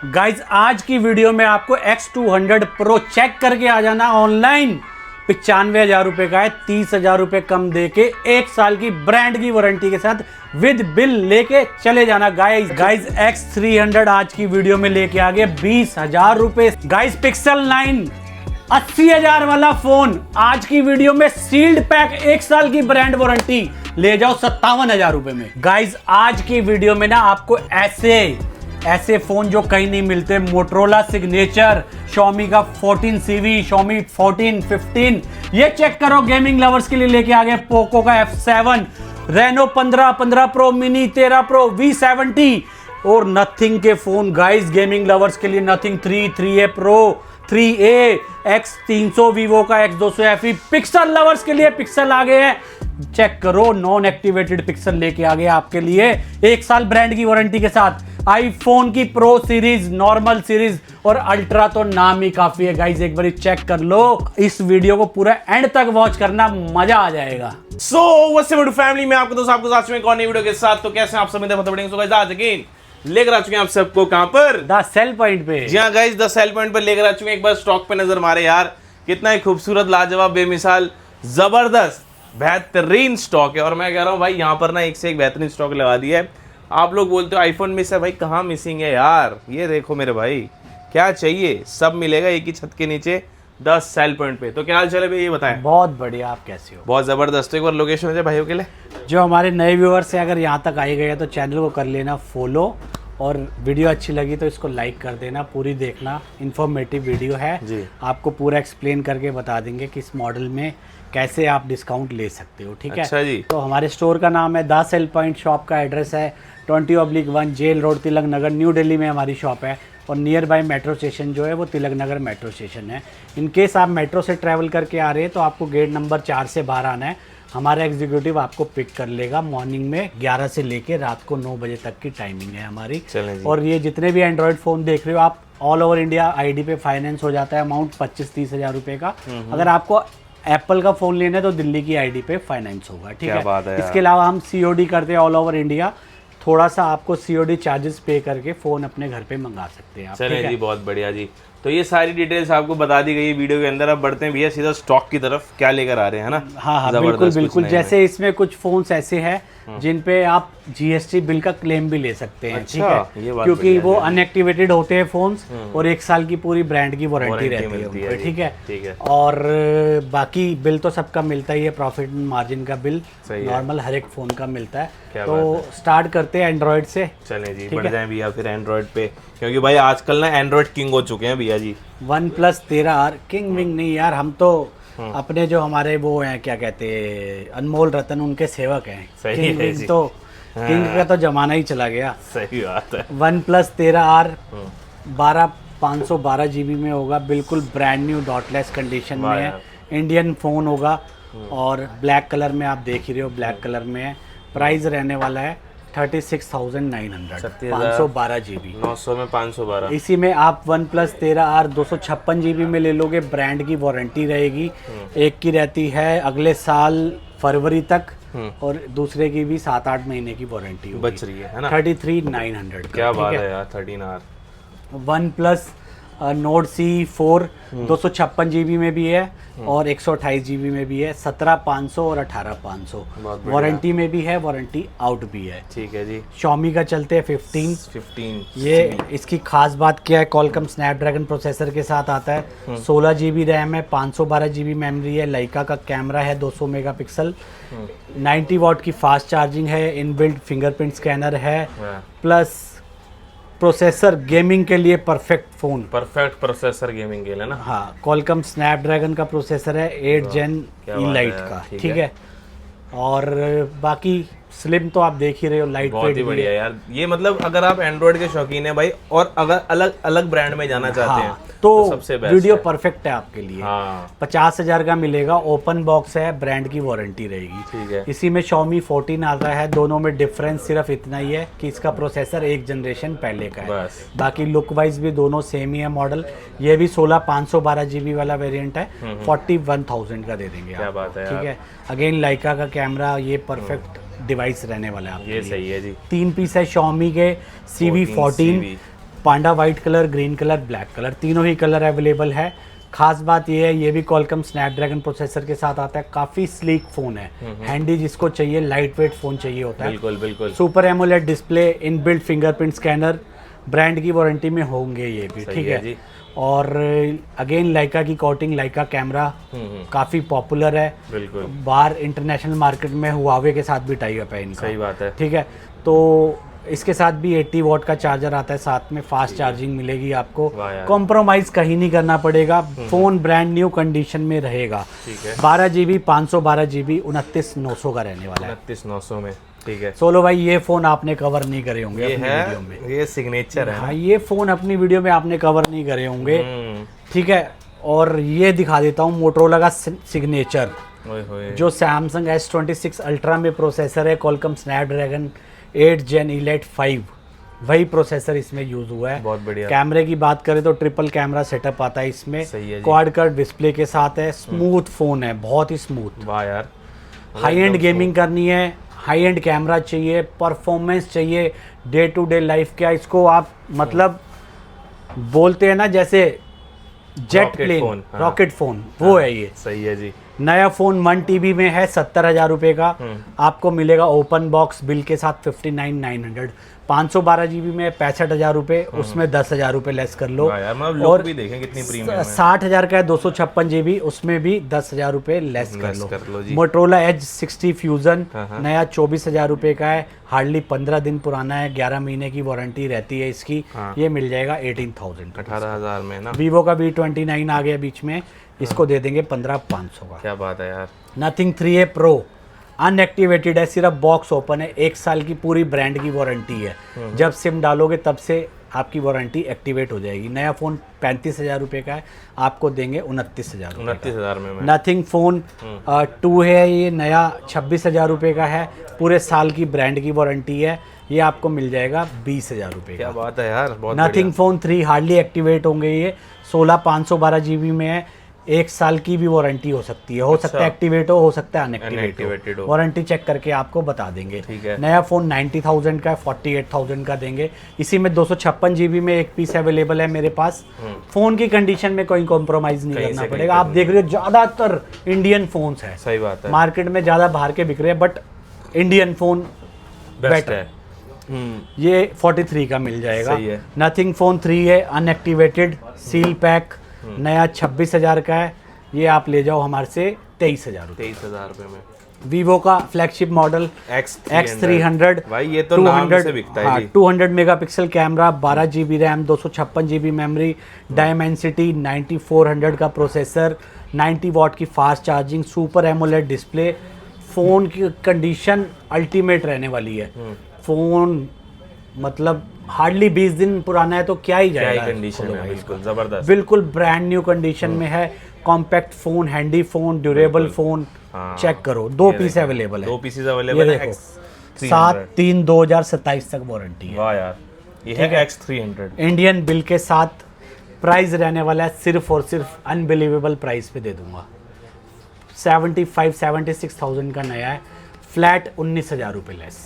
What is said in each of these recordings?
Guys आज की video में आपको X200 Pro चेक करके आ जाना ऑनलाइन। 95,000 रुपए का है, 30,000 रुपए कम देके 1 साल की ब्रांड की वारंटी के साथ विद बिल लेके चले जाना। गाइज X300 आज की वीडियो में लेके आ गए 20,000 रुपए। गाइज पिक्सल 9 80,000 वाला फोन आज की वीडियो में सील्ड पैक 1 साल की ब्रांड वारंटी ले जाओ 57,000 रुपए में। गाइज आज की वीडियो में ना आपको ऐसे फोन जो कहीं नहीं मिलते, मोटरोला सिग्नेचर, Xiaomi का 14CV, Xiaomi 14, 15, ये चेक करो। गेमिंग लवर्स के लिए लेके आ गए पोको का F7, Reno 15, 15 Pro, Mini 13 Pro, V70 और नथिंग के फोन। गाइस गेमिंग लवर्स के लिए nothing 3, 3A Pro, 3A, X300 Vivo का X200 FE। पिक्सल लवर्स के लिए पिक्सल आ गए हैं, चेक करो। नॉन एक्टिवेटेड पिक्सल लेके आ गए आपके लिए 1 साल ब्रांड की वारंटी के साथ। आईफोन की प्रो सीरीज, नॉर्मल सीरीज और अल्ट्रा तो नाम ही काफी है। गाइज एक बार चेक कर लो, इस वीडियो को पूरा एंड तक वॉच करना, मजा आ जाएगा। व्हाट्स अप फैमिली में आपको दोस्त आपको साथ में एक और नई वीडियो के साथ। तो कैसे आप सब आज अगेन लेकर आ चुके हैं आप सबको कहां पर, द सेल पॉइंट पे। जी हाँ गाइज, द सेल पॉइंट पर लेकर आ चुके हैं। एक बार स्टॉक पे नजर मारे यार, कितना ही खूबसूरत, लाजवाब, बेमिसाल, जबरदस्त, बेहतरीन स्टॉक है। और मैं कह रहा हूँ भाई यहाँ पर ना एक से एक बेहतरीन स्टॉक लगा दिया है। आप लोग बोलते हो आईफोन मिस है, भाई कहाँ मिसिंग है यार। ये देखो मेरे भाई, क्या चाहिए सब मिलेगा एक ही छत के नीचे 10 सेल पॉइंट पे। तो क्या हाल चल है भाई, ये बताएं। बहुत बढ़िया, आप कैसे हो? बहुत जबरदस्त। एक बार लोकेशन हो जाए भाइयों के लिए। जो हमारे नए व्यूअर्स हैं, अगर यहाँ तक आए गए तो चैनल को कर लेना फॉलो, और वीडियो अच्छी लगी तो इसको लाइक कर देना, पूरी देखना। इन्फॉर्मेटिव वीडियो है जी, आपको पूरा एक्सप्लेन करके बता देंगे किस मॉडल में कैसे आप डिस्काउंट ले सकते हो। ठीक अच्छा है जी। तो हमारे स्टोर का नाम है द सेल पॉइंट। शॉप का एड्रेस है 20/1 jail road, Tilak Nagar, new Delhi में हमारी शॉप है। और नियर बाय मेट्रो स्टेशन जो है वो तिलक नगर मेट्रो स्टेशन है। इन केस आप मेट्रो से ट्रैवल करके आ रहे हैं तो आपको गेट नंबर 4 से बाहर आना है। हमारा एग्जीक्यूटिव आपको पिक कर लेगा मॉर्निंग में 11 से लेके रात को 9 बजे तक की टाइमिंग है हमारी। और ये जितने भी एंड्रॉयड फ़ोन देख रहे हो आप, ऑल ओवर इंडिया आईडी पे फाइनेंस हो जाता है। अमाउंट 25-30 हज़ार रुपये का। अगर आपको एप्पल का फ़ोन लेना है तो दिल्ली की आईडी पे फाइनेंस होगा। ठीक है, इसके अलावा हम COD करते हैं ऑल ओवर इंडिया। थोड़ा सा आपको COD चार्जेस पे करके फ़ोन अपने घर पे मंगा सकते हैं आप। चलिए जी, बहुत बढ़िया जी। तो ये सारी डिटेल्स आपको बता दी गई वीडियो के अंदर। अब बढ़ते हैं भैया सीधा स्टॉक की तरफ, क्या लेकर आ रहे हैं, है ना। हाँ, बिल्कुल बिल्कुल। जैसे इसमें कुछ फोन्स ऐसे हैं जिन पे आप GST बिल का क्लेम भी ले सकते हैं। ठीक है, क्योंकि वो अनएक्टिवेटेड होते हैं फोन्स और 1 साल की पूरी ब्रांड की वारंटी रहती है। ठीक है। और बाकी बिल तो सबका मिलता ही है, प्रॉफिट मार्जिन का बिल नॉर्मल हर एक फोन का मिलता है। तो स्टार्ट करते हैं एंड्रॉइड से। चले जी, बढ़ जाए भैया फिर एंड्रॉइड पे, क्योंकि भाई आजकल ना एंड्रॉइड किंग हो चुके हैं भैया जी। OnePlus 13R किंग विंग नहीं यार, हम तो अपने जो हमारे वो हैं, क्या कहते हैं, अनमोल रतन, उनके सेवक हैं। सही है जी। तो किंग का तो जमाना ही चला गया। सही बात है। OnePlus 13R 512 GB में होगा, बिल्कुल ब्रांड न्यू डॉटलेस कंडीशन में है। इंडियन फ़ोन होगा और ब्लैक कलर में आप देख ही रहे हो, ब्लैक कलर में है। प्राइस रहने वाला है 36,900, 512 GB। 900 में 512। इसी में आप OnePlus 13R 256 GB में ले लोगे, ब्रांड की वारंटी रहेगी। एक की रहती है अगले साल फरवरी तक और दूसरे की भी 7-8 महीने की वारंटी बच रही है ना। 33,900। क्या बात है यार, 13R। OnePlus Nord C4 256 GB में भी है और 128 GB में भी है। 17,500 और 18,500 वारंटी में भी है, वारंटी आउट भी है। ठीक है जी। Xiaomi का चलते हैं 15। ये इसकी खास बात क्या है, Qualcomm स्नैपड्रैगन प्रोसेसर के साथ आता है। 16 GB रैम है, 512 GB मेमोरी है। लाइका का कैमरा है 200 मेगापिक्सल, 90 वाट की फास्ट चार्जिंग है, इनबिल्ट फिंगरप्रिंट स्कैनर है। प्लस प्रोसेसर गेमिंग के लिए perfect phone, perfect processor gaming के लिए ना। हाँ, Qualcomm स्नैपड्रैगन का प्रोसेसर है 8 Gen E-Lite का। ठीक है। और बाकी स्लिम तो आप देख ही रहे हो, लाइट बहुत ही बढ़िया यार। ये मतलब अगर आप एंड्रॉइड के शौकीन है भाई और अगर अलग अलग ब्रांड में जाना चाहते हैं तो सबसे बेस्ट वीडियो परफेक्ट है आपके लिए। हाँ। 50,000 का मिलेगा, ओपन बॉक्स है, ब्रांड की वारंटी रहेगी। ठीक है। इसी में Xiaomi 14 आता है। दोनों में डिफरेंस सिर्फ इतना ही है कि इसका प्रोसेसर 1 जनरेशन पहले का है, बस। बाकी लुक वाइज भी दोनों सेम ही है मॉडल। ये भी 16,512 GB वाला वेरिएंट है, 41,000 का दे देंगे। क्या बात है। ठीक है। अगेन लाइका का कैमरा, ये परफेक्ट डिवाइस रहने वाला है आपके ये लिए। सही है जी। 3 पीस है Xiaomi के CV14 panda white colour, green colour, black colour, तीनों ही कलर अवेलेबल है। खास बात ये है, ये भी कॉलकम स्नैपड्रैगन प्रोसेसर के साथ आता है। काफ़ी स्लीक फ़ोन है, हैंडी जिसको चाहिए, लाइट वेट फ़ोन चाहिए होता है। बिल्कुल बिल्कुल। Super AMOLED display, inbuilt fingerprint scanner, brand की वारंटी में होंगे ये भी, ठीक है जी। और अगेन लाइका की कोटिंग, लाइका कैमरा काफ़ी पॉपुलर है। बिल्कुल। बाहर इंटरनेशनल मार्केट में हुआवे के साथ भी टाई अप है इनका। सही बात है। ठीक है, तो इसके साथ भी 80 वॉट का चार्जर आता है, साथ में फास्ट चार्जिंग मिलेगी आपको। वाह यार। कॉम्प्रोमाइज़ कहीं नहीं करना पड़ेगा, फ़ोन ब्रांड न्यू कंडीशन में रहेगा। ठीक है। 12 GB 512 GB 29,900 का रहने वाला है। 29,900 में, ठीक है। सोलो भाई ये फ़ोन आपने कवर नहीं करे होंगे ये अपनी है, वीडियो में। ये सिग्नेचर है। हाँ, ये फ़ोन अपनी वीडियो में आपने कवर नहीं करे होंगे, ठीक है। और ये दिखा देता हूँ मोटरोला का सिग्नेचर, ओए होए। जो सैमसंग S26 अल्ट्रा में प्रोसेसर है, क्वालकॉम स्नैपड्रैगन 8 Gen Elite 5, वही प्रोसेसर इसमें यूज हुआ है। बहुत बढ़िया। कैमरे की बात करें तो ट्रिपल कैमरा सेटअप आता है इसमें, सही है जी। क्वाड कर्व डिस्प्ले के साथ है। स्मूथ फोन है, बहुत ही स्मूथ। वाह यार। हाई एंड गेमिंग करनी है, हाई एंड कैमरा चाहिए, परफॉर्मेंस चाहिए, डे टू डे लाइफ क्या इसको आप मतलब बोलते हैं ना जैसे जेट रॉकेट प्लेन, फोन, हाँ। रॉकेट फोन, वो है ये। सही है जी। नया फोन 1 TB में है, 70,000 रुपये का आपको मिलेगा ओपन बॉक्स बिल के साथ 59,900। 512 GB में 65,000 रुपये, उसमें 10,000 रुपये लेस कर लो। वाह यार, मतलब लोग भी देखें कितनी प्रीमियम है। 60,000 का है 256 GB, उसमें भी 10,000 रुपये लेस कर लो। जी। मोटरोला एज 60 फ्यूजन हाँ। नया 24,000 रुपये का है, हार्डली 15 दिन पुराना है, 11 महीने की वारंटी रहती है इसकी। हाँ। ये मिल जाएगा 18,000 का। 18,000 में ना। वीवो का V29 आ गया बीच में, इसको दे देंगे 15,500 का। क्या बात है यार। नथिंग 3A Pro अनएक्टिवेटेड है, सिर्फ बॉक्स ओपन है, 1 साल की पूरी ब्रांड की वारंटी है। जब सिम डालोगे तब से आपकी वारंटी एक्टिवेट हो जाएगी। नया फ़ोन 35,000 रुपये का है, आपको देंगे 29,000 रुपये। 29,000 में मैं। नथिंग फ़ोन 2 है, ये नया 26,000 रुपये का है, पूरे साल की ब्रांड की वारंटी है, ये आपको मिल जाएगा 20,000 रुपये क्या का। बात है यार, बहुत नथिंग फ़ोन 3 हार्डली एक्टिवेट होंगे, ये 16 512 GB में है, 1 साल की भी वारंटी हो सकती है। हो सकता है एक्टिवेट हो सकता है अनएक्टिवेट हो। वारंटी चेक करके आपको बता देंगे। ठीक है। नया फ़ोन 90,000 का है, 48,000 का देंगे। इसी में 256 GB में एक पीस अवेलेबल है मेरे पास। फ़ोन की कंडीशन में कोई कॉम्प्रोमाइज़ नहीं करना पड़ेगा। आप देख रहे हो ज़्यादातर इंडियन फ़ोन्स है, सही बात है। मार्केट में ज़्यादा बाहर के बिक रहे हैं, but Indian phone best better है। ये 43 का मिल जाएगा। सही है। नथिंग फ़ोन 3 है, अनएक्टिवेटेड, सील पैक, नया 26,000 का है, ये आप ले जाओ हमारे से 23,000 रुपये। 23,000 रुपये में। वीवो का फ्लैगशिप मॉडल X300 भाई ये तो नाम से बिकता है जी। 200 megapixel camera, 12 GB RAM, 256 GB memory, Dimensity 9400 का प्रोसेसर, 90 वॉट की fast charging, super AMOLED display. Phone की कंडीशन अल्टीमेट रहने वाली है। फ़ोन मतलब हार्डली 20 दिन पुराना है, तो क्या ही जाएगा कंडीशन में, बिल्कुल जबरदस्त। बिल्कुल ब्रांड न्यू कंडीशन में है। Compact phone, handy phone, durable phone, हाँ। चेक करो। 2 पीस अवेलेबल है, 2 पीसेस अवेलेबल है। 7/3/2027 तक वारंटी है। वाह यार, ये है X300। इंडियन बिल के साथ प्राइस रहने वाला है, सिर्फ और सिर्फ अनबिलीवेबल प्राइस पे दे दूंगा। 76,000 का नया है, फ्लैट 19,000 रुपये लेस,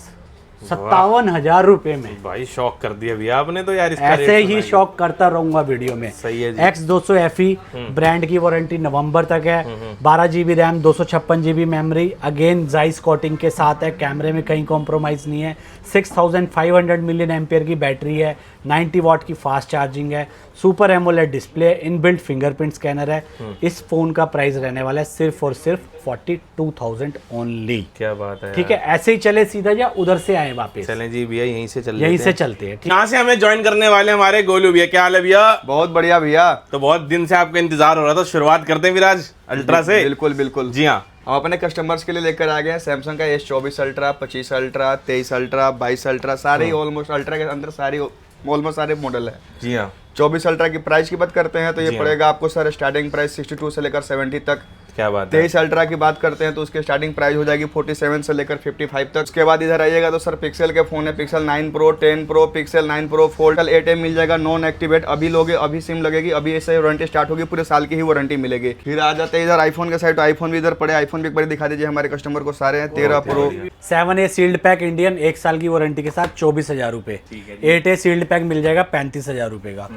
57,000 रुपये में। भाई शॉक कर दिया भैया आपने तो यार, इसका ऐसे रेट ही सुनाइए। शॉक करता रहूंगा वीडियो में। सही है जी। X200 FE ब्रांड की वारंटी नवंबर तक है, 12 GB RAM, 256 GB memory, again Zeiss coating के साथ है, कैमरे में कहीं कॉम्प्रोमाइज़ नहीं है। 6500 मिलियन एम्पेयर की बैटरी है, 90 वॉट की फास्ट चार्जिंग है, super AMOLED display, inbuilt fingerprint scanner है। इस फोन का प्राइस रहने वाला है सिर्फ और सिर्फ 42,000 ओनली। क्या बात है। ठीक है, ऐसे ही चले सीधा या उधर से आए वापस? चलें जी भैया, यहीं से चल यहीं से चलते हैं। यहाँ से हमें ज्वाइन करने वाले हमारे गोलू भैया। क्या हाल है भैया? बहुत बढ़िया भैया। तो बहुत दिन से आपका इंतजार हो रहा था, शुरुआत करते हैं विराज अल्ट्रा से। बिल्कुल बिल्कुल जी हाँ। हम अपने कस्टमर्स के लिए लेकर आ गए हैं सैमसंग का S24 ultra, 25 ultra, 23 ultra, 22 ultra, सारे ऑलमोस्ट अल्ट्रा के अंदर सारे ऑलमोस्ट सारे मॉडल है। जी हाँ। 24 अल्ट्रा की प्राइस की बात करते हैं तो जी ये हाँ। पड़ेगा आपको सर स्टार्टिंग प्राइस 62 से लेकर 70 तक। क्या बात है। 23 अल्ट्रा की बात करते हैं तो उसकी स्टार्टिंग प्राइस हो जाएगी 47 से लेकर 55 तक। उसके बाद इधर आइएगा तो सर पिक्सल के फोन है, pixel 9 pro, 10 pro, pixel 9 pro fold 8M मिल जाएगा नॉन एक्टिवेट। अभी लोगे अभी सिम लगेगी, अभी ऐसे वारंटी स्टार्ट होगी, पूरे साल की ही वारंटी मिलेगी। फिर आ जाते हैं इधर आईफोन के साइड, तो आईफोन भी इधर पड़े, आईफोन भी एक बार दिखा दीजिए हमारे कस्टमर को। सारे हैं 13 pro 7A sealed pack Indian 1 साल की वारंटी के साथ 24,000 रुपए। 8A सील्ड पैक मिल जाएगा 35,000 रुपए का।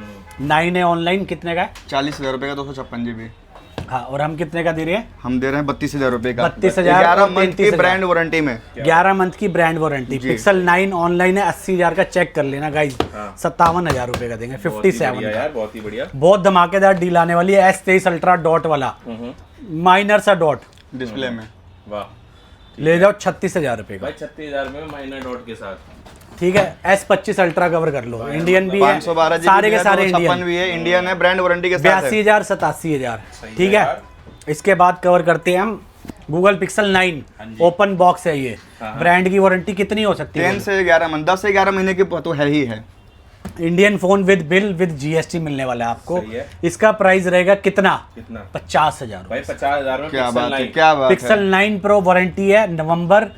9A ऑनलाइन कितने का है? 40,000 रुपए का 256 GB। हाँ, और हम कितने का दे रहे हैं? हम दे रहे हैं 32,000 रुपए का, 32,000 11 और मंथ की 33,000 ब्रांड वारंटी में। 11 मंथ की ब्रांड वारंटी। पिक्सल 9 ऑनलाइन है 80,000 का, चेक कर लेना गाइज। 57,000 रुपए का देंगे, 57 यार बहुत ही बढ़िया। बहुत धमाकेदार डील आने वाली है। S23 अल्ट्रा डॉट वाला, माइनर सा डॉट डिस्प्ले में। वाह, ले जाओ 36,000 रुपए का भाई 36,000 में माइनर डॉट के साथ। ठीक है। S25 अल्ट्रा कवर कर लो, इंडियन भी है, 512 GB सारे के सारे 56 इंडियन भी है, इंडियन है, ब्रांड वारंटी के साथ है। 82,000 87,000। ठीक है। इसके बाद कवर करते हैं हम गूगल पिक्सल 9 ओपन बॉक्स है ये। ब्रांड की वारंटी कितनी हो सकती है? 10 से 11 मंथ, 10 से 11 महीने की तो है ही है। Indian phone with bill with GST मिलने वाला है आपको। इसका प्राइस रहेगा कितना? 50,000 भाई 50,000 में क्या बात है, 9। क्या बात है। पिक्सल 9 प्रो वारंटी है नवंबर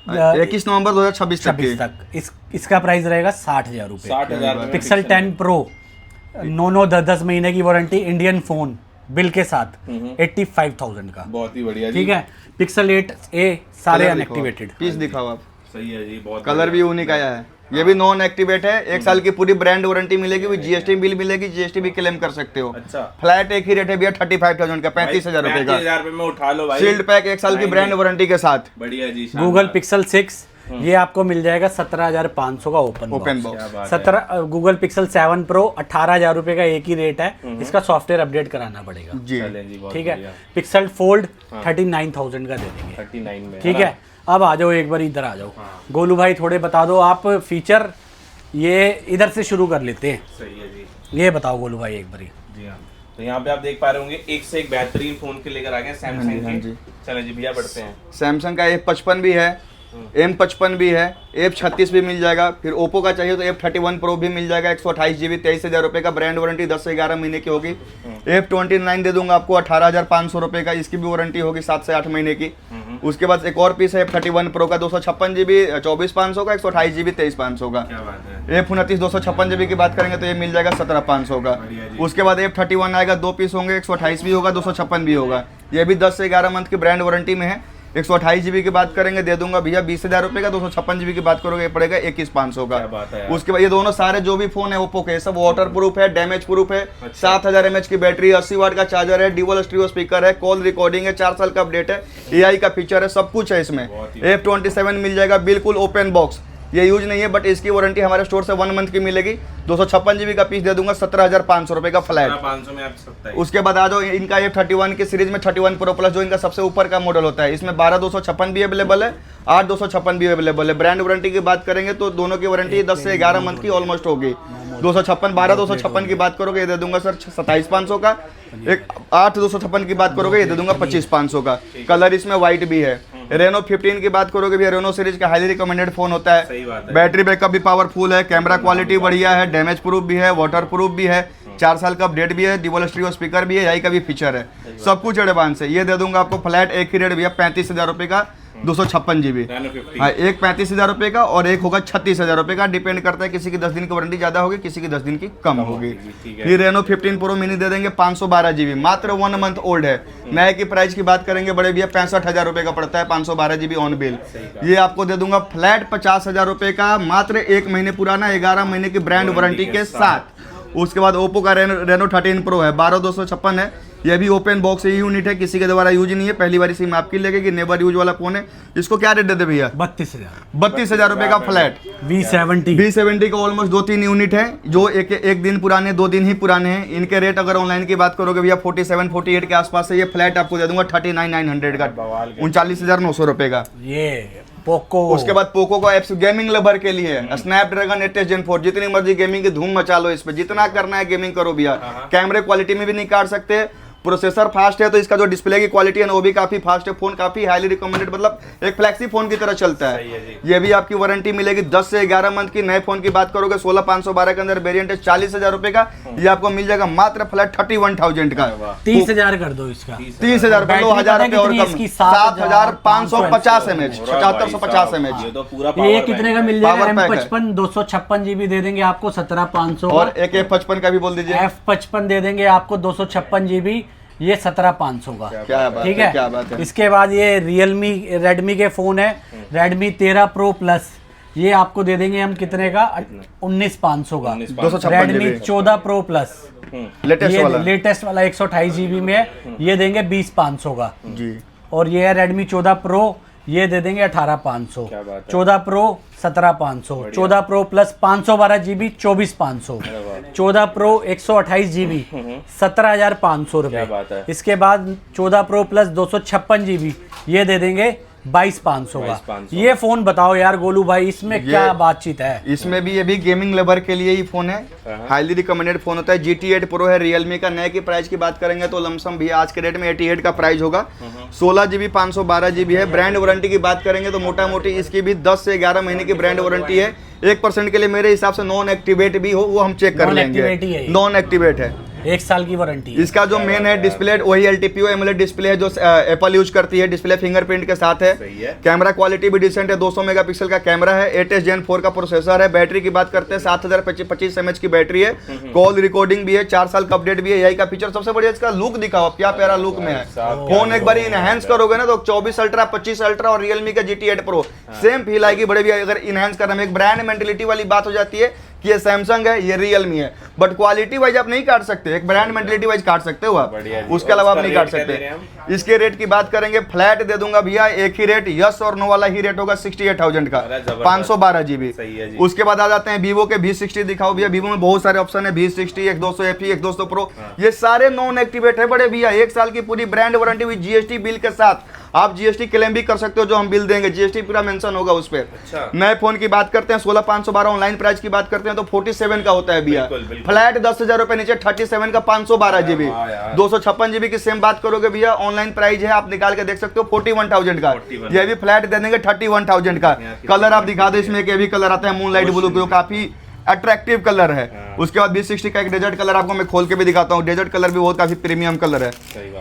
21 नवंबर 2026 तक। इसका प्राइस रहेगा 60,000 रुपए। 60,000 में पिक्सल 10 प्रो 9-10 महीने की वारंटी इंडियन फोन बिल के साथ 85,000 का। बहुत ही बढ़िया जी। ठीक है। पिक्सल 8A सारे अनएक्टिवेटेड। पीस दिखाओ आप। सही है जी, बहुत कलर भी यूनिक आया है, ये भी नॉन एक्टिवेट है। 1 साल की पूरी ब्रांड वारंटी मिलेगी, भी GST बिल मिलेगी, GST भी क्लेम कर सकते हो। अच्छा। फ्लैट एक ही रेट है भैया 35,000 का, 35,000 रुपए का। 35,000 रुपए में उठा लो भाई। सील्ड पैक 1 साल की ब्रांड वारंटी के साथ। बढ़िया जी। गूगल पिक्सल 6 ये आपको मिल जाएगा 17,500 का open box. 17 Google pixel 7 pro 18,000 रुपए का एक ही रेट है। इसका सॉफ्टवेयर अपडेट कराना पड़ेगा। जी ठीक है। पिक्सल फोल्ड 39,000 का दे देंगे। 39 में। ठीक है। अब आ जाओ, एक बार इधर आ जाओ। गोलू भाई थोड़े बता दो आप फीचर, ये इधर से शुरू कर लेते हैं। सही है जी। ये बताओ गोलू भाई एक बार। जी हाँ, तो यहाँ पे आप देख पा रहे होंगे एक से एक बेहतरीन फोन के लेकर आ गए सैमसंग के। चलो जी भैया बढ़ते हैं। सैमसंग का F55 भी है, M55 भी है, F36 भी मिल जाएगा। फिर ओप्पो का चाहिए तो F31 प्रो भी मिल जाएगा 128 GB 23,000 रुपए का, ब्रांड वारंटी 10 से 11 महीने की होगी। F29 दे दूंगा आपको 18,500 रुपए का, इसकी भी वारंटी होगी 7 से 8 महीने की। उसके बाद एक और पीस है F31 प्रो का 256 GB 24,500 का, 128 GB 23,500 का। क्या बात है। F29 256 GB की बात करेंगे तो ये मिल जाएगा 17,500 का। उसके बाद F31 आएगा, 2 पीस होंगे, 128 भी होगा, 256 भी होगा। ये भी 10 से 11 मंथ की ब्रांड वारंटी में है। 128 GB की बात करेंगे दे दूंगा भैया 20,000 रुपए का। 256 GB की बात करोगे ये पड़ेगा 21,500 का। उसके बाद ये दोनों सारे जो भी फोन है ओप्पो के, सब वाटर प्रूफ है, डैमेज प्रूफ है। 7,000 mAh की बैटरी, 80 वाट का चार्जर है, डुअल स्टीरियो स्पीकर है, कॉल रिकॉर्डिंग है, 4 साल का अपडेट है, AI का फीचर है, सब कुछ है इसमें। F27 मिल जाएगा बिल्कुल ओपन बॉक्स, ये यूज नहीं है, बट इसकी वारंटी हमारे स्टोर से 1 मंथ की मिलेगी। 256 GB का पीस दे दूंगा 17,500 रुपए का फ्लैट। 500 में आप सकता है। उसके बाद आ जाओ इनका F31 की सीरीज में 31 प्रो प्लस, जो इनका सबसे ऊपर का मॉडल होता है, इसमें 12,256 भी अवेलेबल है, 8,256 भी अवेलेबल है। ब्रांड वारंटी की बात करेंगे तो दोनों की वारंटी 10 से 11 मंथ की ऑलमोस्ट होगी। 12,256 की बात करोगे ये दे दूंगा सर 27,500 का। एक 8,256 की बात करोगे ये दे दूंगा 25,500 का। कलर इसमें व्हाइट भी है। रेनो 15 की बात करोगे भी, रेनो सीरीज का हाईली रिकमेंडेड फोन होता है। बैटरी बैकअप भी पावरफुल है, कैमरा क्वालिटी बढ़िया है, डैमेज प्रूफ भी है, वाटर प्रूफ भी है, 4 साल का अपडेट भी है, डुअल स्टीरियो स्पीकर भी है, AI का भी फीचर है, सब कुछ एडवांस है। ये दे दूंगा आपको फ्लैट एक ही रेट भैया 35,000 रुपए का, 256 GB। हाँ, एक 35,000 रुपए का और एक होगा 36,000 रुपए का। डिपेंड करता है, किसी की 10 दिन की वारंटी ज्यादा होगी, किसी की 10 दिन की कम होगी। फिर रेनो 15 प्रो मिनी दे देंगे 512 GB, मात्र 1 मंथ ओल्ड है। नए की प्राइस की बात करेंगे बड़े भैया 65,000 रुपए का पड़ता है, 512 GB ऑन बिल। ये आपको दे दूंगा फ्लैट 50,000 रुपए का, मात्र 1 महीने पुराना, 11 महीने की ब्रांड वारंटी के साथ। उसके बाद ओप्पो का रेनो 13 प्रो है, 12,256 है, ये भी ओपन बॉक्स यूनिट है, किसी के द्वारा यूज नहीं है, पहली बार सिम आपकी लगेगी, नेवर यूज वाला फोन है। इसको क्या रेट देते भैया? 32,000 रुपए का फ्लैट। V70 का ऑलमोस्ट 2-3 यूनिट है, जो एक दिन पुराने, 2 दिन ही पुराने हैं। इनके रेट अगर ऑनलाइन की बात करोगे भैया 47-48 के आसपास है। ये फ्लैट आपको दे दूंगा 39,900 का, 39,900 रुपए का। ये पोको। उसके बाद पोको का एप्स गेमिंग लवर के लिए है, स्नैपड्रैगन 8 Gen 4, जितनी मर्जी गेमिंग की धूम मचा लो, इस पे जितना करना है गेमिंग करो भैया। कैमरे क्वालिटी में भी नहीं काट सकते, प्रोसेसर फास्ट है तो इसका जो डिस्प्ले की क्वालिटी है ना वो भी काफी फास्ट है। फोन काफी हाईली रिकमेंडेड, मतलब एक फ्लैक्सी फोन की तरह चलता सही है है। ये भी आपकी वारंटी मिलेगी 10 से 11 मंथ की। नए फोन की बात करोगे 16512 के अंदर वेरिएंट है 40,000 रुपए का, ये आपको मिल जाएगा मात्र फ्लैट 31,000 का। 30,000 कर दो इसका, 30,000 रुपए, 2,000 रुपए और कम, 7,550 mAh, 7,450 mAh। ये तो पूरा ये कितने का मिल जाएगा? Power pack है। M55 256 GB दे देंगे आपको 17,500 और एक F55 का भी बोल दीजिए। F55 दे देंगे आपको 256 GB, ये 17,500 का। क्या बात ठीक है, है, क्या बात है। इसके बाद ये रियलमी रेडमी के फोन है, Redmi 13 Pro Plus, ये आपको दे देंगे हम कितने का? 19,500 का। 256 Redmi GB 14 Pro Plus, latest वाला। ये लेटेस्ट वाला 128 GB में है, ये देंगे 20,500 का। जी। और ये है Redmi 14 Pro, ये दे देंगे 18,500। क्या बात है। 14 Pro 17,500, 14 Pro Plus 512 GB 24,500, 14 Pro 128 GB 17,500 क्या बात है। रुपए। इसके बाद 14 Pro Plus 256 GB, ये दे देंगे 22,500 का। 22,500। ये फोन बताओ यार गोलू भाई, इसमें क्या बातचीत है? इसमें भी ये भी गेमिंग लेवर के लिए ही फोन है, हाईली रिकमेंडेड फोन होता है। GT8 Pro है रियलमी का। नए की प्राइस की बात करेंगे तो लमसम भी आज के डेट में 88 का प्राइस होगा। 16 GB 512 GB है। ब्रांड वारंटी की बात करेंगे तो मोटा मोटी इसकी भी 10 से 11 महीने की ब्रांड वारंटी है। 1% के लिए मेरे हिसाब से नॉन एक्टिवेट भी हो वो हम चेक कर लेंगे। Non-activate ही है ये। नॉन एक्टिवेट है। 1 साल की वारंटी। इसका जो मेन है डिस्प्ले वही LTPO AMOLED डिस्प्ले है जो एप्पल यूज करती है। डिस्प्ले फिंगरप्रिंट के साथ है। सही है। कैमरा क्वालिटी भी डिसेंट है, 200 मेगापिक्सल का कैमरा है। 8s Gen 4 का प्रोसेसर है। बैटरी की बात करते हैं 7025 mAh की बैटरी है। कॉल रिकॉर्डिंग भी है, 4 साल का अपडेट भी है। यही का फीचर सबसे बढ़िया इसका लुक दिखाओ, क्या प्यारा लुक में है। फोन एक बार इनहेंस करोगे ना तो 24 अल्ट्रा 25 अल्ट्रा और रियलमी का GT8 Pro सेम फील आएगी बड़े भी। अगर इनहेंस करना में एक ब्रांड मेंटेलिटी वाली बात हो जाती है कि ये सैमसंग है ये रियलमी है, बट क्वालिटी वाइज आप नहीं काट सकते। एक ब्रांड मेंटेलिटी वाइज काट सकते हो आप, उसके अलावा आप नहीं काट सकते। इसके रेट की बात करेंगे फ्लैट दे दूंगा भैया, एक ही रेट, यस और नो वाला ही रेट होगा 68,000 का, 512 GB। उसके बाद आ जाते हैं वीवो के V60 दिखाओ भैया। वीवो में बहुत सारे ऑप्शन है, V60, एक 200 FE, एक 200 Pro, ये सारे नॉन एक्टिवेट है बड़े भैया। 1 साल की पूरी ब्रांड वारंटी हुई GST बिल के साथ। आप GST क्लेम भी कर सकते हो, जो हम बिल देंगे GST पूरा मेंशन होगा उस पर। अच्छा। नए फोन की बात करते हैं 16,512, ऑनलाइन प्राइस की बात करते हैं तो 47 का होता है भैया। फ्लैट 10,000 रुपए नीचे 37 का 512 GB। 256 GB की सेम बात करोगे भैया, ऑनलाइन प्राइस है आप निकाल के देख सकते हो 41,000 का। ये भी फ्लैट दे देंगे 31,000 का। कलर आप दिखा दो, इसमें एक ये भी कलर आता है मूनलाइट ब्लू, जो काफी अट्रैक्टिव कलर है। उसके बाद V60 का एक डेजर्ट कलर आपको मैं खोल के भी दिखाता हूँ। डेजर्ट कलर भी बहुत काफी प्रीमियम कलर है।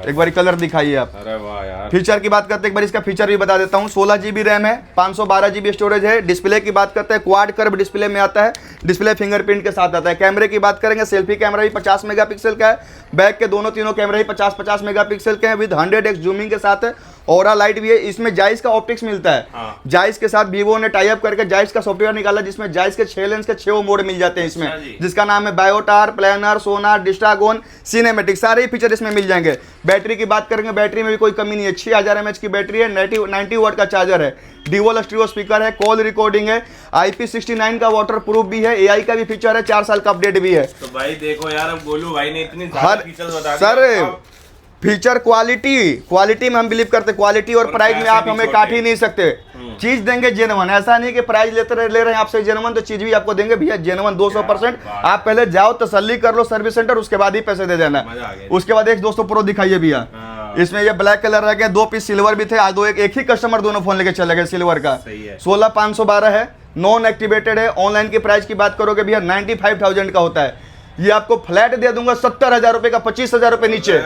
एक बार कलर दिखाइए आप। अरे वाह यार। फीचर की बात करते हैं एक बार, इसका फीचर भी बता देता हूँ। 16 GB रैम है, 512 GB स्टोरेज है। डिस्प्ले की बात करते हैं क्वाड कर्व डिस्प्ले में आता है, डिस्प्ले फिंगरप्रिंट के साथ आता है। कैमरे की बात करेंगे, सेल्फी कैमरा भी 50 मेगापिक्सल का है। बैक के दोनों तीनों कैमरे भी 50-50 मेगापिक्सल के हैं विद 100x जूमिंग के साथ है। ऑरा लाइट भी है। इसमें जाइस का ऑप्टिक्स मिलता है। जाइस के साथ वीवो ने टाई अप करके जाइस का सॉफ्टवेयर निकाला, जिसमें जाइस के 6 लेंस के 6 मोड मिल जाते हैं इसमें, जिसका नाम है बायोटार, प्लानर, सोनार, डिस्टागोन, सिनेमेटिक, सारे ही फीचर इसमें मिल जाएंगे। बैटरी की बात करेंगे, बैटरी में भी कोई कमी नहीं है। 6000 mAh की बैटरी है, 90 वाट का चार्जर है, ड्यूअल स्टीरियो स्पीकर है, कॉल रिकॉर्डिंग है, IP69 का वाटर प्रूफ भी है, AI का भी फीचर है, 4 साल का अपडेट भी है। तो भाई देखो यार, अब गोलू भाई ने इतनी ज्यादा फीचर्स बता दिए। सर फीचर क्वालिटी में हम बिलीव करते, क्वालिटी और प्राइस में आप हमें काट ही नहीं सकते। चीज देंगे जेनवन, ऐसा नहीं कि प्राइस ले रहे हैं आपसे जेनवन तो चीज भी आपको देंगे भैया जेनवन 200%। आप पहले जाओ तसल्ली कर लो सर्विस सेंटर, उसके बाद ही पैसे दे देना। उसके बाद एक 200 Pro दिखाइए भैया। इसमें ये ब्लैक कलर रह गया, 2 पीस सिल्वर भी थे, आज दो एक ही कस्टमर दोनों फोन लेके चले गए सिल्वर का। 16,512 है, नॉन एक्टिवेटेड है। ऑनलाइन की प्राइस की बात करोगे भैया 95,000 का होता है। ये आपको फ्लैट दे दूंगा 70,000 रुपए का, 25,000 रुपए नीचे।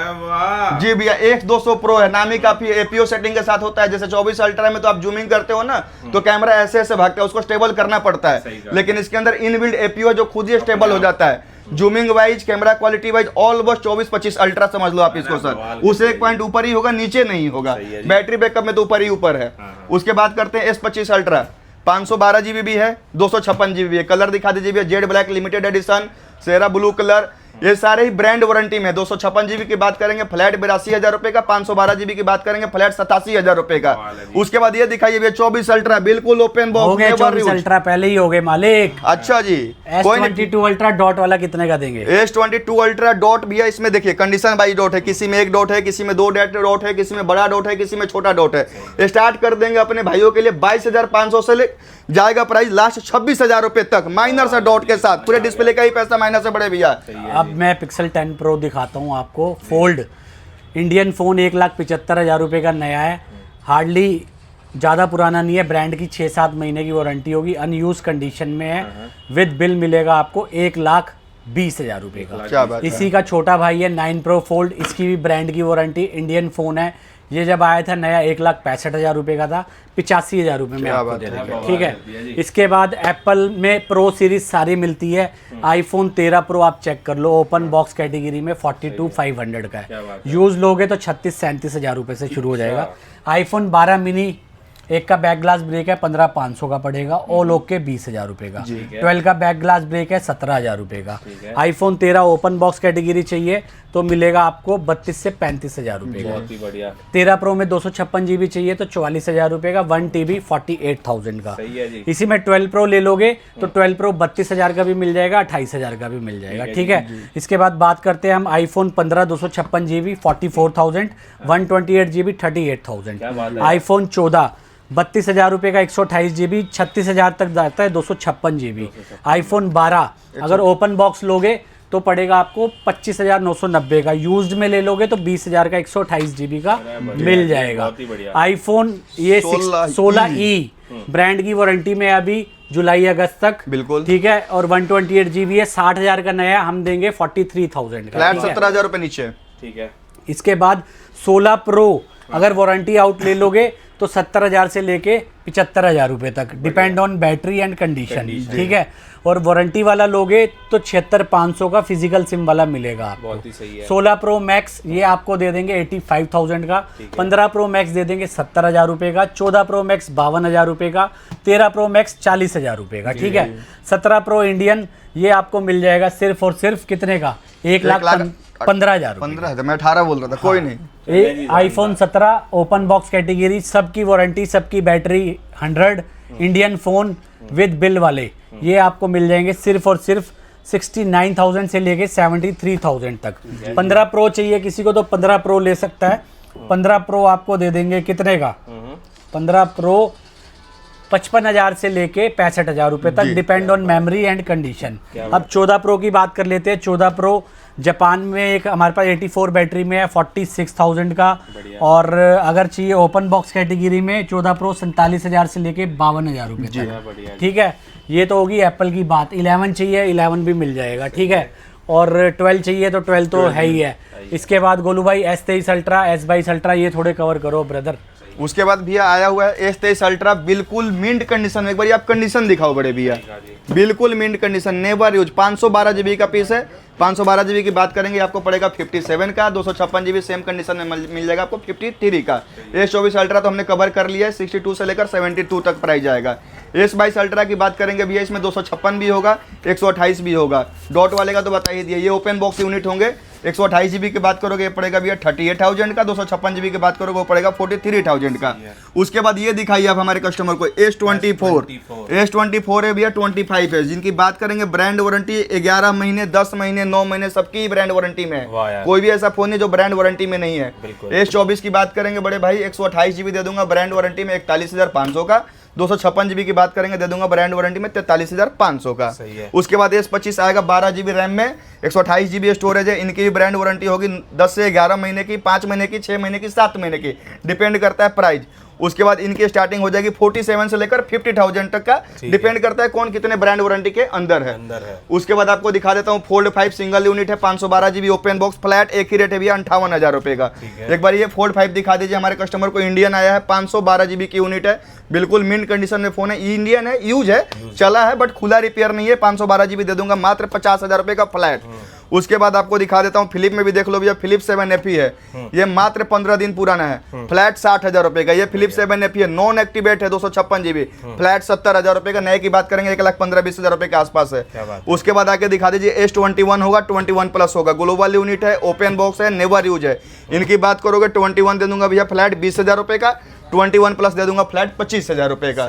जी भैया, एक 200 Pro है, नामी काफी APO सेटिंग के साथ होता है। जैसे 24 अल्ट्रा में तो आप जूमिंग करते हो ना, तो कैमरा ऐसे ऐसे भागता है, उसको स्टेबल करना पड़ता है। लेकिन इसके अंदर इनबिल्ट APO है जो खुद ही स्टेबल हो जाता है। Zooming wise, camera quality wise almost 24-25 ultra समझ लो आप इसको सर। उसे एक पॉइंट ऊपर ही होगा, नीचे नहीं होगा। बैटरी बैकअप में तो ऊपर ही ऊपर है। उसके बाद करते हैं S25 अल्ट्रा, 512 GB भी है, 256 GB भी है। कलर दिखा दीजिए भैया, जेड ब्लैक लिमिटेड एडिशन, सेरा ब्लू कलर, ये सारे ही ब्रांड वारंटी में। 256 GB की बात करेंगे फ्लैट 82,000 रुपए का, 512 GB की बात करेंगे फ्लैट 87,000 रुपए का। उसके बाद ये दिखाइए भैया 24 अल्ट्रा, बिल्कुल ओपन बॉक्स। 24 अल्ट्रा पहले ही हो गए मालिक। अच्छा जी, S22 अल्ट्रा डॉट वाला कितने का देंगे? S22 अल्ट्रा डॉट भैया, इसमें देखिए कंडीशन वाइज डॉट है, किसी में 1 डॉट है, किसी में 2 डॉट है, किसी में बड़ा डॉट है, किसी में छोटा डॉट है। स्टार्ट कर देंगे अपने भाइयों के लिए 22,500 से ले जाएगा प्राइस लास्ट 26,000 रुपए तक, माइनर से डॉट के साथ। पूरे डिस्प्ले का ही पैसा माइनर से बड़े भैया। अब मैं Pixel 10 Pro दिखाता हूँ आपको, फोल्ड। इंडियन फ़ोन 1,75,000 रुपये का नया है, हार्डली ज़्यादा पुराना नहीं है, ब्रांड की 6-7 महीने की वारंटी होगी, अनयूज कंडीशन में है, विद बिल मिलेगा आपको 1,20,000 रुपये क्या का। बात है। इसी का छोटा भाई है 9 Pro Fold, इसकी भी ब्रांड की वारंटी, इंडियन फ़ोन है, ये जब आया था नया 1,65,000 रुपये का था, 85,000 रुपये में क्या आपको बात दे है, देंगे, क्या ठीक बात है। है जी। इसके बाद एप्पल में प्रो सीरीज सारी मिलती है, आईफोन 13 प्रो आप चेक कर लो, ओपन बॉक्स कैटेगरी में 42,500 का क्या है, बात है। यूज़ लोगे तो 36-37,000 रुपये से शुरू हो जाएगा। आईफोन 12 मिनी एक का बैक ग्लास ब्रेक है 15,500 का पड़ेगा, ऑल ओके 20,000 रुपये का। 12 का बैक ग्लास ब्रेक है 17,000 रुपये का। आईफोन 13 ओपन बॉक्स कैटेगरी चाहिए तो मिलेगा आपको 32 से 35,000 रुपये का। बहुत ही बढ़िया, 13 प्रो में 256 GB चाहिए तो 44,000 रुपये का, 1 TB 48,000 का। सही है जी। इसी में 12 प्रो ले लोगे तो 12 प्रो 32,000 का भी मिल जाएगा, 28,000 का भी मिल जाएगा, ठीक है। इसके बाद बात करते हैं हम आईफोन 15 256 GB 44,000, 128 GB 38,000। क्या बात है। आईफोन 14 32,000 रुपये का 128 GB 36,000 तक जाता है 256 GB। आईफोन 12 अगर ओपन बॉक्स लोगे तो पड़ेगा आपको 25,990 का, यूज्ड में ले लोगे तो 20,000 का 128 GB का मिल जाएगा। बहुत ही बढ़िया। आईफोन ये 16E 16E ब्रांड की वारंटी में अभी जुलाई अगस्त तक, बिल्कुल। ठीक है, और 128 GB है, 60,000 का नया हम देंगे 43,000 का, फ्लैट ठीक है? 17,000 रुपये नीचे। ठीक है। इसके बाद 16 प्रो अगर वारंटी आउट ले लोगे तो 70,000 से लेके 75,000 रुपये तक, depend on battery and condition, ठीक है। और वारंटी वाला लोगे तो 76,500 का फिजिकल सिम वाला मिलेगा आपको। बहुत ही सही है। 16 प्रो मैक्स ये आपको दे देंगे 85,000 का, 15 प्रो मैक्स दे देंगे 70,000 रुपये का, 14 प्रो मैक्स 52,000 रुपये का, 13 प्रो मैक्स 40,000 रुपये का, ठीक है। 17 प्रो इंडियन ये आपको मिल जाएगा सिर्फ और सिर्फ कितने का, 1,15,000 रुपये। 15,000, मैं 18 बोल रहा था, कोई नहीं। आईफोन 17 ओपन बॉक्स कैटेगरी, सबकी वारंटी, सबकी battery 100, Indian phone with bill वाले ये आपको मिल जाएंगे सिर्फ और सिर्फ 69,000 से लेके 73,000 तक। 15 प्रो चाहिए किसी को तो 15 प्रो ले सकता है, 15 प्रो आपको दे देंगे कितने का, 15 प्रो 55,000 से लेके 65,000 रुपये तक, depend on memory and condition. अब 14 प्रो की बात कर लेते हैं। 14 प्रो जापान में एक हमारे पास 84 बैटरी में है 46,000 का, और अगर चाहिए ओपन बॉक्स कैटेगरी में 14 प्रो 47,000 से लेके 52,000 रुपये तक, ठीक है। ये तो होगी एप्पल की बात। 11 चाहिए 11 भी मिल जाएगा, ठीक है। और 12 चाहिए तो 12 तो है ही है। इसके बाद गोलू भाई S23 अल्ट्रा, S22 अल्ट्रा ये थोड़े कवर करो ब्रदर। उसके बाद भैया आया हुआ है S23 अल्ट्रा, बिल्कुल मिंट कंडीशन में। एक बार आप कंडीशन दिखाओ बड़े भैया, बिल्कुल mint condition, never use. 512 GB का पीस है। 512 GB की बात करेंगे आपको पड़ेगा 57 का, 256 GB सेम कंडीशन में मिल जाएगा आपको 53 का। S24 अल्ट्रा तो हमने कवर कर लिया है, 62 से लेकर 72 तक प्राइस जाएगा। S22 अल्ट्रा की बात करेंगे भैया, इसमें 256 भी होगा, 128 भी होगा। डॉट वाले का तो बता ही दिया, ये ओपन बॉक्स यूनिट होंगे। 128 GB की बात करोगे ये पड़ेगा भैया 38,000 का, 256 GB की बात करोगे वो पड़ेगा 43,000 का। उसके बाद ये दिखाइए आप हमारे कस्टमर को S24 है भैया, 25 है, जिनकी बात करेंगे ब्रांड वारंटी 11 महीने, 10 महीने, 9 महीने सबकी ब्रांड वारंटी में है। कोई भी ऐसा फोन नहीं जो ब्रांड वारंटी में नहीं है। S24 की बात करेंगे बड़े भाई, 128 GB दे दूंगा ब्रांड वारंटी में 41,500 का, 256 GB की बात करेंगे दे दूंगा ब्रांड वारंटी में 43,500 का। उसके बाद S25 आएगा 12 GB रैम में, 128 GB स्टोरेज है। इनकी भी ब्रांड वारंटी होगी 10 से 11 महीने की, 5 महीने की, 6 महीने की, 7 महीने की, डिपेंड करता है प्राइस। उसके बाद इनकी स्टार्टिंग हो जाएगी 47 से लेकर 50,000 तक का, डिपेंड करता है कौन कितने ब्रांड वारंटी के अंदर है। उसके बाद आपको दिखा देता हूँ फोल्ड 5 सिंगल यूनिट है, 512 GB ओपन बॉक्स फ्लैट, एक ही रेट है भैया 58,000 रुपए का। एक बार ये फोल्ड 5 दिखा दीजिए हमारे कस्टमर को। इंडियन आया है, 512 GB की यूनिट है, बिल्कुल मिंट कंडीशन में फोन है। इंडियन है, यूज है, चला है बट खुला रिपेयर नहीं है। 512 GB दे दूंगा मात्र 50,000 रुपए का फ्लैट। उसके बाद आपको दिखा देता हूँ फिलिप में भी देख लो भैया, फिलिप 7FE है, ये मात्र 15 दिन पुराना है, फ्लैट 60,000 रुपए का। ये फिलिप 7FE है, नॉन एक्टिवेट है, 256 GB, फ्लैट 70,000 रुपए का। नए की बात करेंगे 1,15,000-20,000 रुपए के आसपास है। उसके बाद आके दिखा दीजिए S21 होगा, 21 प्लस होगा, ग्लोबल यूनिट है, ओपन बॉक्स है, नेवर यूज है। इनकी बात करोगे 21 दे दूंगा भैया फ्लैट 20,000 रुपए का, 21 प्लस दे दूंगा फ्लैट 25,000 रुपए का।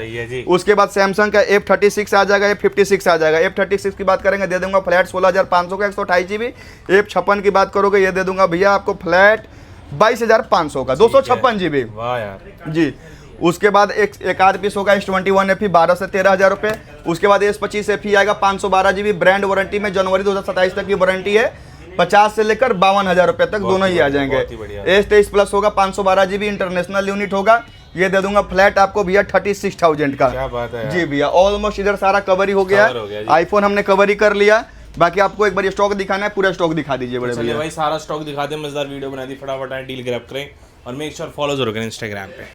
उसके बाद सैमसंग का F36 आ जाएगा, F56 आ जाएगा। F36 की बात करेंगे दे दूंगा फ्लैट 16,500 का, 128 GB। F56 की बात करोगे ये दे दूंगा भैया आपको फ्लैट 22,500 का, 256 GB। वाह यार जी। उसके बाद एक आध पीस होगा S21FE 12 से 13,000 रुपए। उसके बाद S25FE आएगा 512 GB, ब्रांड वारंटी में, जनवरी 2027 तक की वारंटी है। 50 से लेकर 52,000 रुपए तक दोनों ही आ जाएंगे। बहुत ही बढ़िया। S23 प्लस होगा, 512 GB इंटरनेशनल यूनिट होगा। ये दे दूंगा फ्लैट आपको भैया 36,000 का। क्या बात है यार। जी भैया, ऑलमोस्ट इधर सारा कवर ही हो गया कवर हो गया है। जी। आईफोन हमने कवर ही कर लिया, बाकी आपको एक बार स्टॉक दिखाना है, पूरा स्टॉक दिखा दीजिए बड़े चलिए भैया। भाई सारा स्टॉक दिखा दे, मजेदार वीडियो बना दी, फटाफट आए डील ग्रैब करें और मेक श्योर फॉलो जरूर करें इंस्टाग्राम पे।